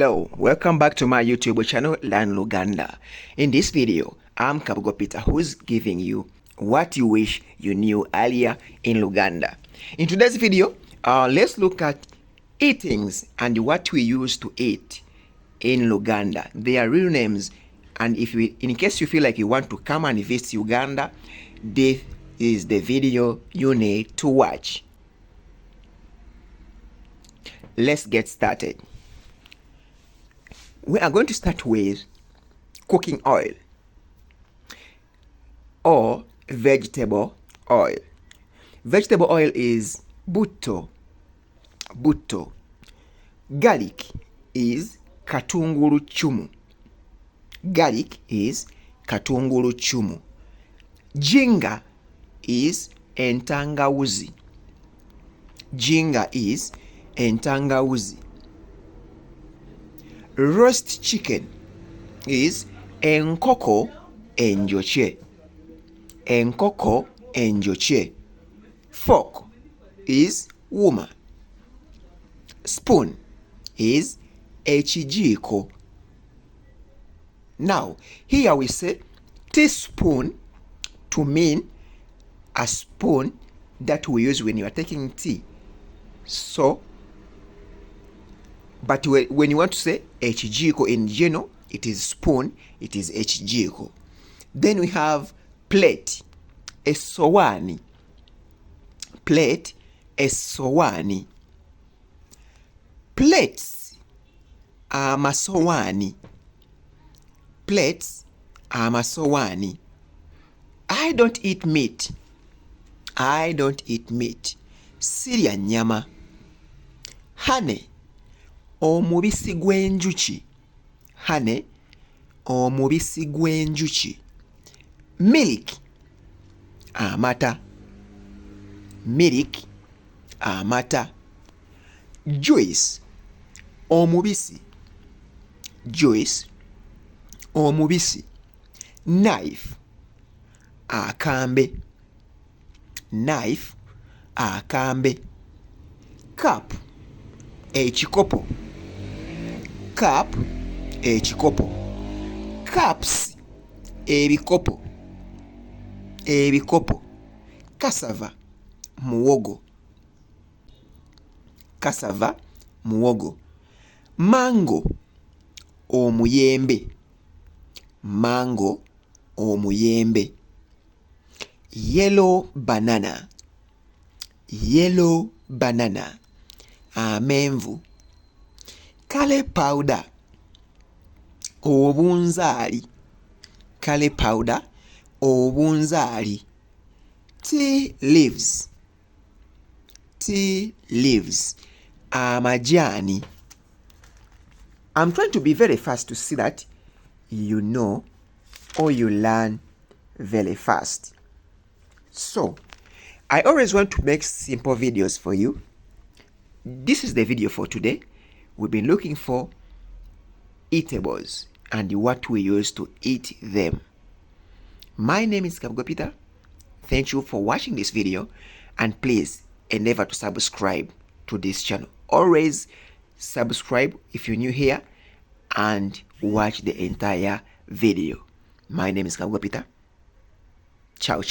Hello, welcome back to my YouTube channel, Learn Luganda. In this video, I'm Kabugo Peter, who's giving you what you wish you knew earlier in Luganda. In today's video, let's look at eatings and what we used to eat in Luganda. They are real names, and in case you feel like you want to come and visit Uganda, this is the video you need to watch. Let's get started. We are going to start with cooking oil or vegetable oil. Vegetable oil is butto. Garlic is katunguru chumu. Jinga is entangawuzi. Roast chicken is enkoko enjoche. Fork is wuma. Spoon is ekijiko. Now, here we say teaspoon to mean a spoon that we use when you are taking tea. So, but when you want to say ekijiko in general, it is spoon, it is ekijiko. Then we have plate, esowani. Plates, amasowani. I don't eat meat. Sirya nyama. Honey, omubisi gw'enjuki. Milk, amata. Juice, omubisi. Knife, akambe. Cup, ekikopo. Cups, ebikopo. Cassava, muwogo. Mango, omuyembe. Yellow banana. Amenvu. Curry powder, obunzaali. Tea leaves, amajani. I'm trying to be very fast to see that you know or you learn very fast. So, I always want to make simple videos for you. This is the video for today. We've been looking for eatables and what we use to eat them. My name is Kabugo Peter. Thank you for watching this video, and please endeavor to subscribe to this channel. Always subscribe if you're new here and watch the entire video. My name is Kabugo Peter. Ciao.